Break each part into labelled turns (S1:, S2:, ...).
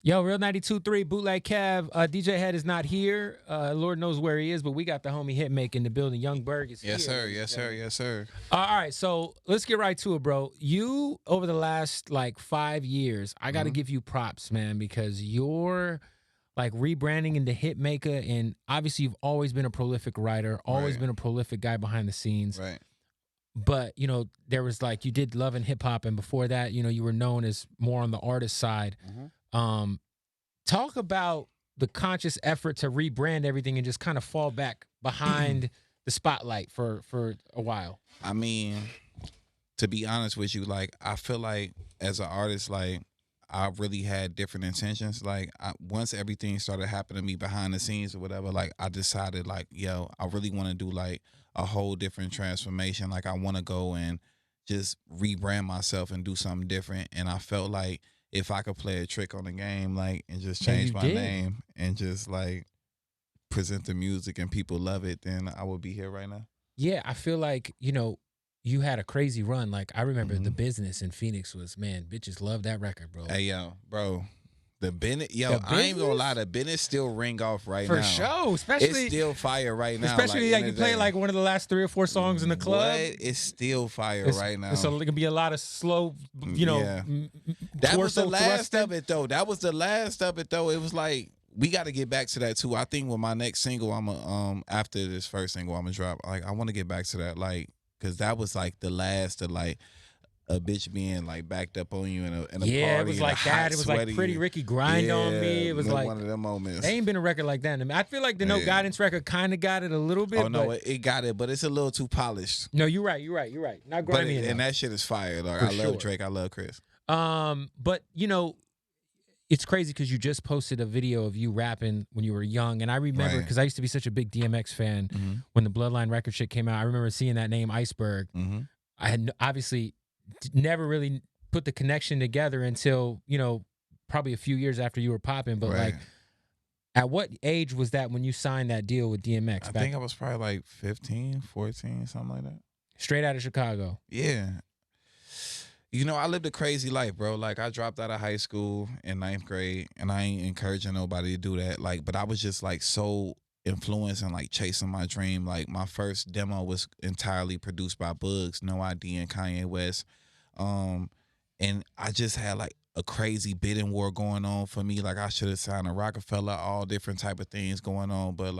S1: Yo, Real 92.3, Bootleg Kev. DJ Head is not here. Lord knows where he is, but we got the homie Hitmaka in the building. Young Berg is
S2: Yes,
S1: here.
S2: sir. Yes, sir. Yes, sir.
S1: All right, so let's get right to it, bro. You, over the last, 5 years, I got to give you props, man, because you're, rebranding into Hitmaka, and obviously you've always been a prolific writer, always
S2: Right.
S1: been a prolific guy behind the scenes.
S2: Right.
S1: But, there was, you did Love and Hip Hop, and before that, you were known as more on the artist side. Talk about the conscious effort to rebrand everything and just kind of fall back behind the spotlight for a while.
S2: I mean, to be honest with you, I feel like as an artist, I really had different intentions. Once everything started happening to me behind the scenes or whatever, I decided, yo, I really want to do a whole different transformation. I want to go and just rebrand myself and do something different. And I felt like if I could play a trick on the game, and just change my name and just present the music and people love it, then I would be here right now.
S1: Yeah, I feel like, you had a crazy run. I remember The Business in Phoenix was, man, bitches love that record, bro.
S2: Hey, yo, bro. I ain't gonna lie, the Business still ring off right now.
S1: For sure, especially
S2: it's still fire right now.
S1: Especially you play one of the last 3 or 4 songs in the club.
S2: What? It's still fire right now.
S1: So it can be a lot of slow,
S2: That was the last
S1: thrusting.
S2: of it though. That was the last of it though. It was we got to get back to that too. I think with my next single, after this first single, I'm gonna drop. I want to get back to that, because that was the last of a bitch being backed up on you in a party.
S1: It was like that. It was like Pretty Ricky Grind on Me. It was like
S2: one of them moments.
S1: There ain't been a record like that. I feel like the No Guidance record kind of got it a little bit.
S2: Oh no, it got it, but it's a little too polished.
S1: No, you're right. Not grimy enough.
S2: And that shit is fire. I love Drake. I love Chris.
S1: But it's crazy because you just posted a video of you rapping when you were young, and I remember because I used to be such a big DMX fan when the Bloodline record shit came out. I remember seeing that name Iceberg. I had obviously never really put the connection together until probably a few years after you were popping. But at what age was that when you signed that deal with DMX?
S2: I think I was probably 15, 14, something like that.
S1: Straight out of Chicago.
S2: Yeah. I lived a crazy life, bro. I dropped out of high school in 9th grade, and I ain't encouraging nobody to do that. But I was just so influenced and chasing my dream. My first demo was entirely produced by Bugs, No ID, and Kanye West. And I just had a crazy bidding war going on for me. I should have signed a Rockefeller, all different type of things going on. But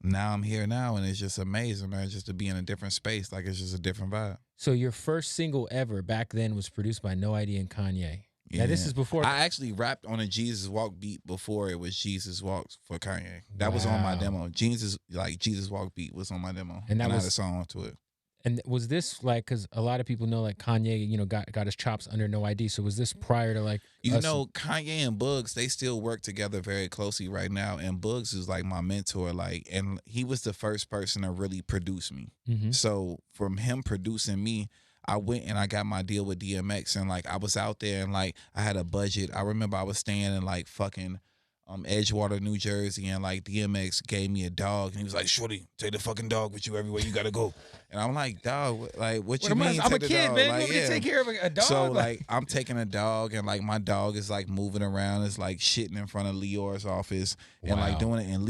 S2: now I'm here now, and it's just amazing, man, just to be in a different space. It's just a different vibe.
S1: So your first single ever back then was produced by No ID and Kanye. Yeah, this is before.
S2: I actually rapped on a Jesus Walk beat before it was Jesus Walks for Kanye. That was on my demo. Jesus Walk beat was on my demo, and I had a song to it.
S1: And was this because a lot of people know Kanye, got his chops under No ID. So was this prior to
S2: Kanye and Bugs, they still work together very closely right now. And Bugs is my mentor, and he was the first person to really produce me. So from him producing me, I went and I got my deal with DMX, and I was out there and I had a budget. I remember I was staying in fucking Edgewater, New Jersey, and DMX gave me a dog, and he was like, "Shorty, take the fucking dog with you everywhere you gotta go." And I'm like, "Dog, what you mean?
S1: I'm a kid, man. You want me to take care of a dog?"
S2: So I'm taking a dog, and my dog is moving around, it's shitting in front of Leor's office, and doing it. And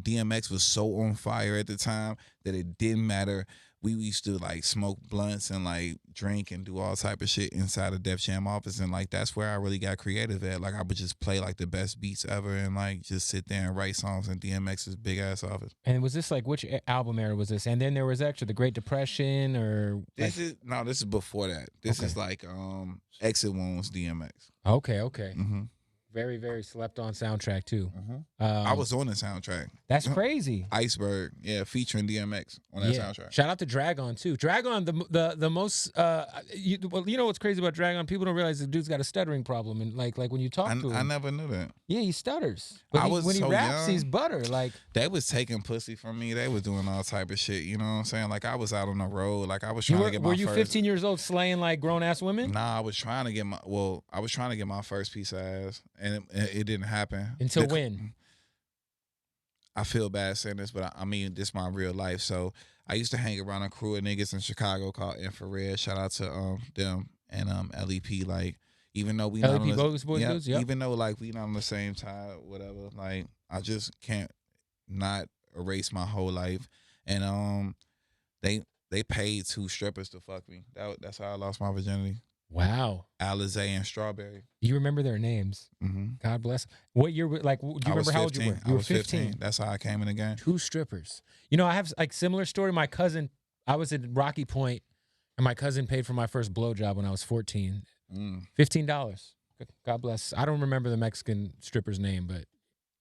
S2: DMX was so on fire at the time that it didn't matter. We used to smoke blunts and drink and do all type of shit inside of Def Jam office, and that's where I really got creative at. I would just play the best beats ever and just sit there and write songs in DMX's big ass office.
S1: And was this which album era was this? And then there was actually the Great Depression, or
S2: this is before that. This is Exit Wounds DMX.
S1: Okay. Very, very slept on soundtrack too.
S2: I was on the soundtrack.
S1: That's crazy.
S2: Iceberg, featuring DMX on that soundtrack.
S1: Shout out to Dragon too. Dragon, the most. You know what's crazy about Dragon? People don't realize the dude's got a stuttering problem, and when you talk to him,
S2: I never knew that.
S1: Yeah, he stutters. But when he raps, he's butter.
S2: They was taking pussy from me. They was doing all type of shit. You know what I'm saying? I was out on the road. I was trying to get my.
S1: Were you 15 years old slaying grown ass women?
S2: Nah, I was trying to get my first piece of ass. And it didn't happen.
S1: Until when?
S2: I feel bad saying this, but I mean, this is my real life. So I used to hang around a crew of niggas in Chicago called Infrared. Shout out to them and LEP. even though we not on
S1: LAP
S2: the,
S1: Bogus Boys
S2: yeah,
S1: Dudes. Yep.
S2: even though like we not on the same tide, whatever. Like I just can't not erase my whole life. And they paid 2 strippers to fuck me. That's how I lost my virginity.
S1: Wow.
S2: Alizé and Strawberry.
S1: You remember their names?
S2: Mm-hmm.
S1: God bless. What year? Like, do you remember how old you were? You were 15.
S2: That's how I came in the game.
S1: 2 strippers. You know, I have like similar story. My cousin, I was at Rocky Point, and my cousin paid for my first blowjob when I was 14. $15. God bless. I don't remember the Mexican stripper's name, but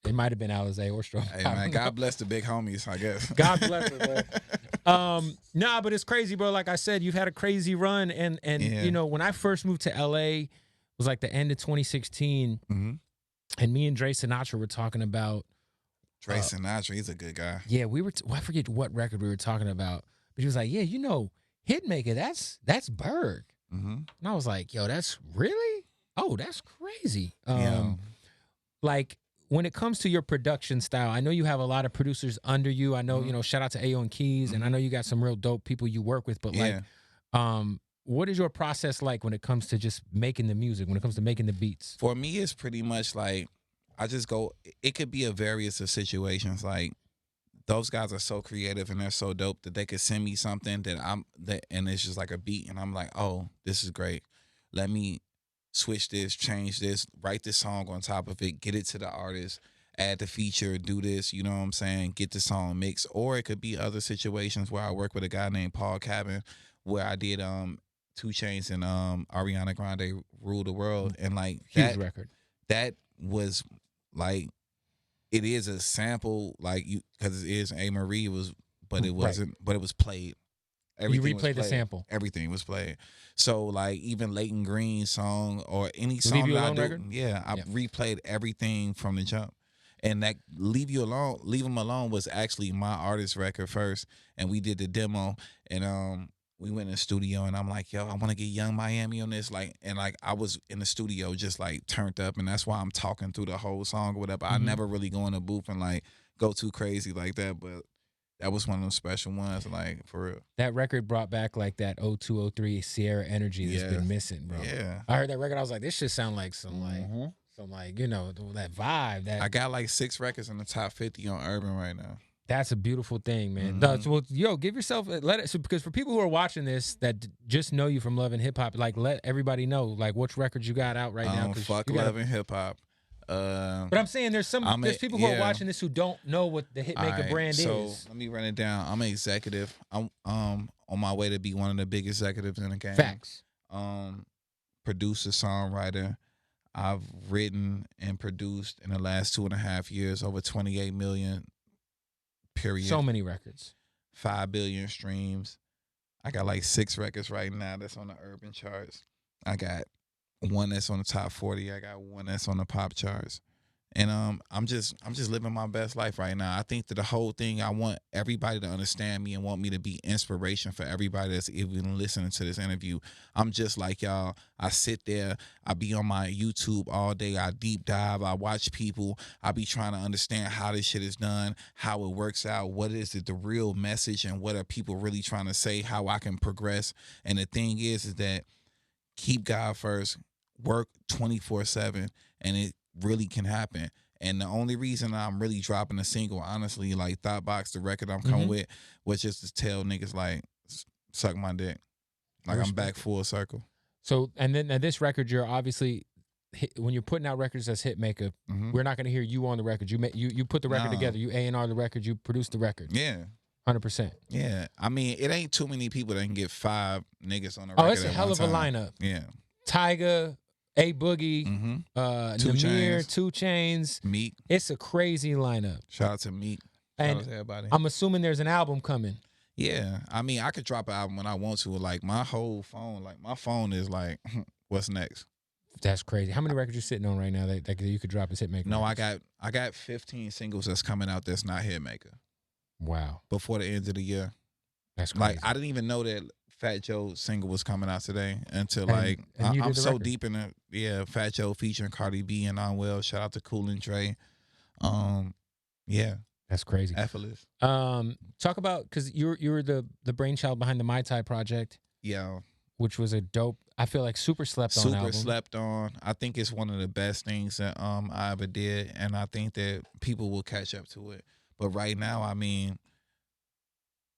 S1: it might have been Alizé or Strawberry.
S2: Hey man, God bless the big homies, I guess.
S1: God bless her, bro. Nah, but it's crazy, bro. Like I said, you've had a crazy run, and
S2: Yeah.
S1: you know, when I first moved to LA, it was like the end of 2016, and me and Dre Sinatra were talking about
S2: Dre Sinatra. He's a good guy.
S1: Yeah, we were. I forget what record we were talking about, but he was like, "Yeah, you know, Hitmaka. That's Berg." And I was like, "Yo, that's really? Oh, that's crazy."
S2: Yeah.
S1: Like, when it comes to your production style, I know you have a lot of producers under you. I know, you know, shout out to Ayo and Keys, and I know you got some real dope people you work with. But like, what is your process like when it comes to just making the music? When it comes to making the beats?
S2: For me, it's pretty much like I just go. It could be a various of situations. Like those guys are so creative and they're so dope that they could send me something and it's just like a beat, and I'm like, oh, this is great. Let me switch this, change this, write this song on top of it, get it to the artist, add the feature, do this, you know what I'm saying, get the song mixed. Or it could be other situations where I work with a guy named Paul Cabin, where I did 2 Chainz and Ariana Grande Rule the World, and like
S1: Huge record.
S2: That was like, it is a sample, like, you, because it is A. Marie, but it wasn't, but it was played. Everything
S1: you replayed the sample.
S2: Everything was played. So like even Leighton Green's song or any song
S1: Leave You
S2: that I
S1: Alone
S2: do,
S1: record?
S2: I replayed everything from the jump. And that Leave Him Alone was actually my artist record first, and we did the demo, and we went in the studio, and I'm like, yo, I want to get Young Miami on this, like, and like I was in the studio just like turned up, and that's why I'm talking through the whole song or whatever. I never really go in the booth and like go too crazy like that, but that was one of those special ones, like, for real.
S1: That record brought back like that 0203 Sierra energy that's been missing, bro.
S2: Yeah.
S1: I heard that record, I was like, this should sound like some like, you know, that vibe. That
S2: I got like 6 records in the top 50 on Urban right now.
S1: That's a beautiful thing, man. Well, yo, give yourself because for people who are watching this that just know you from Love and Hip Hop, like, let everybody know like which records you got out right now.
S2: Fuck Love and Hip Hop.
S1: But I'm saying there's people who are watching this who don't know what the Hitmaka brand is.
S2: So let me run it down. I'm an executive. I'm on my way to be one of the big executives in the game.
S1: Facts.
S2: Producer, songwriter. I've written and produced in the last 2.5 years over 28 million. Period.
S1: So many records.
S2: 5 billion streams. I got like 6 records right now that's on the urban charts. I got 1 that's on the top 40. I got 1 that's on the pop charts. And I'm just living my best life right now. I think that the whole thing, I want everybody to understand me and want me to be inspiration for everybody that's even listening to this interview. I'm just like y'all. I sit there, I be on my YouTube all day, I deep dive, I watch people, I be trying to understand how this shit is done, how it works out, what is it, the real message, and what are people really trying to say, how I can progress. And the thing is that keep God first, work 24/7, and it really can happen. And the only reason I'm really dropping a single, honestly, like Thoughtbox, the record I'm coming with, was just to tell niggas like, suck my dick. Like, I'm back full circle.
S1: So, and then this record, you're obviously, when you're putting out records as Hitmaka, we're not going to hear you on the record. You put the record together, you A&R the record, you produce the record.
S2: Yeah.
S1: 100%.
S2: Yeah. I mean, it ain't too many people that can get 5 niggas on the record.
S1: Oh, it's a hell of a lineup.
S2: Yeah.
S1: Tyga, A Boogie,
S2: 2
S1: Namir,
S2: Chainz.
S1: 2 Chainz,
S2: Meek.
S1: It's a crazy lineup.
S2: Shout out to Meek. Shout out to everybody.
S1: I'm assuming there's an album coming.
S2: Yeah. I mean, I could drop an album when I want to. Like, my whole phone, like, my phone is like, what's next?
S1: That's crazy. How many records you sitting on right now that you could drop as Hitmaka?
S2: No,
S1: records?
S2: I got 15 singles that's coming out that's not Hitmaka.
S1: Wow.
S2: Before the end of the year.
S1: That's crazy.
S2: Like, I didn't even know that Fat Joe's single was coming out today until I'm so
S1: record.
S2: deep in it. Yeah, Fat Joe featuring Cardi B and Unwell. Shout out to Cool and Dre. Yeah.
S1: That's crazy.
S2: Effortless.
S1: Talk about, because you're the brainchild behind the Mai Tai project.
S2: Yeah.
S1: which was a dope. I feel like super slept on album.
S2: Super slept on. I think it's one of the best things that I ever did, and I think that people will catch up to it. But right now, I mean,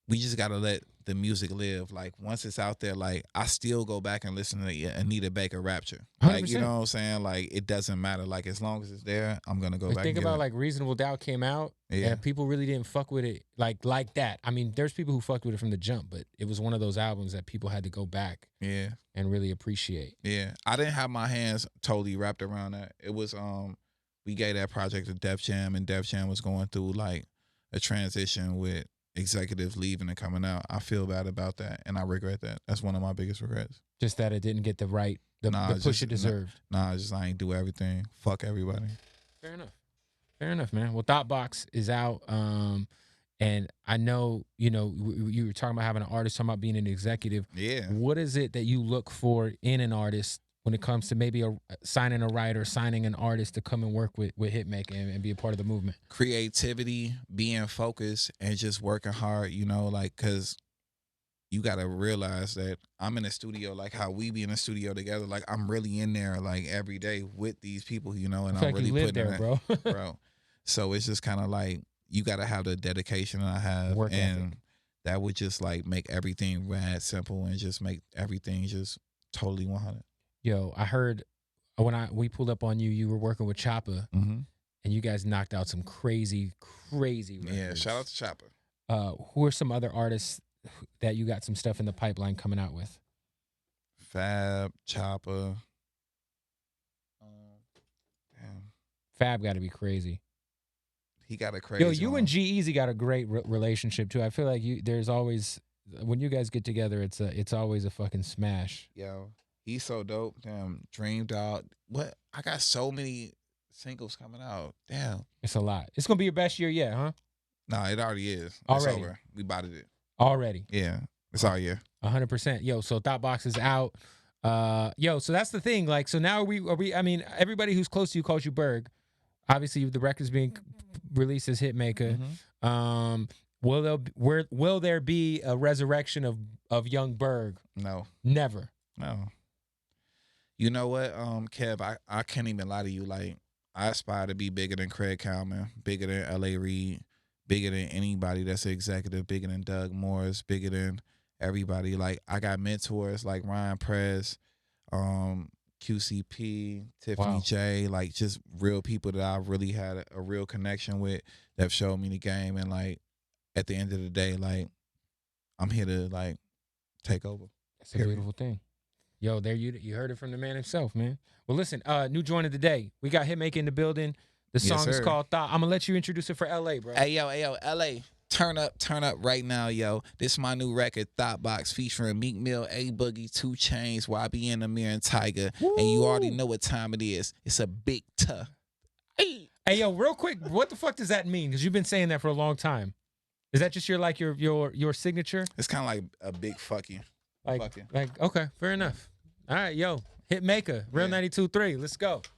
S2: we just gotta let the music live. Like once it's out there, like I still go back and listen to Anita Baker Rapture. Like
S1: 100%.
S2: you know what I'm saying? Like it doesn't matter. Like as long as it's there, I'm gonna go back.
S1: Think
S2: and
S1: about
S2: get
S1: like Reasonable Doubt came out, and people really didn't fuck with it like that. I mean, there's people who fucked with it from the jump, but it was one of those albums that people had to go back, and really appreciate.
S2: Yeah, I didn't have my hands totally wrapped around that. It was we gave that project to Def Jam, and Def Jam was going through like a transition with executives leaving and coming out. I feel bad about that, and I regret that. That's one of my biggest regrets.
S1: Just that it didn't get the push it deserved.
S2: I ain't do everything. Fuck everybody.
S1: Fair enough, man. Well, Thoughtbox is out, and I know you were talking about having an artist, talking about being an executive.
S2: Yeah.
S1: What is it that you look for in an artist when it comes to maybe signing a writer, signing an artist to come and work with Hitmaka and be a part of the movement?
S2: Creativity, being focused, and just working hard, like, because you got to realize that I'm in a studio, like how we be in a studio together. Like, I'm really in there, like, every day with these people, and I'm
S1: like
S2: really
S1: you live
S2: putting
S1: there, bro.
S2: bro. So it's just kind of like, you got to have the dedication that I have.
S1: Work
S2: and
S1: ethic.
S2: That would just, like, make everything rad simple and just make everything just totally 100.
S1: Yo, I heard we pulled up on you, you were working with Choppa, and you guys knocked out some crazy records.
S2: Yeah, shout out to Choppa.
S1: Who are some other artists that you got some stuff in the pipeline coming out with?
S2: Fab, Choppa. Damn.
S1: Fab got to be crazy.
S2: He got a crazy.
S1: Yo, you and G-Eazy got a great relationship too. I feel like there's always, when you guys get together, it's always a fucking smash.
S2: Yo. He's so dope. Damn, Dreamed Out. What? I got so many singles coming out. Damn.
S1: It's a lot. It's going to be your best year yet, huh?
S2: No, it already is.
S1: Already.
S2: It's over. We botted it.
S1: Already.
S2: Yeah. It's our year.
S1: 100%. Yo, so Thoughtbox is out. So that's the thing. Like, so now I mean, everybody who's close to you calls you Berg. Obviously, the record's being released as Hitmaka. Will there be a resurrection of young Berg?
S2: No.
S1: Never.
S2: No. You know what, Kev, I can't even lie to you. Like, I aspire to be bigger than Craig Cowman, bigger than L.A. Reid, bigger than anybody that's an executive, bigger than Doug Morris, bigger than everybody. Like, I got mentors like Ryan Press, QCP, Tiffany J, like just real people that I've really had a real connection with that have showed me the game. And like, at the end of the day, like, I'm here to like take over.
S1: It's a beautiful thing. Yo, there you heard it from the man himself, man. Well, listen, new joint of the day. We got Hitmaka in the building. The song is called Thought. I'm going to let you introduce it for L.A., bro.
S2: Hey, yo, L.A. Turn up right now, yo. This is my new record, Thoughtbox, featuring Meek Mill, A Boogie, 2 Chainz, YBN, Amir, and Tiger. Woo! And you already know what time it is. It's a big tuh.
S1: Hey, yo, real quick, what the fuck does that mean? Because you've been saying that for a long time. Is that just your signature?
S2: It's kind of like a big fuck you.
S1: Like, okay, fair enough. All right, yo, Hitmaka, Real 92.3. Let's go.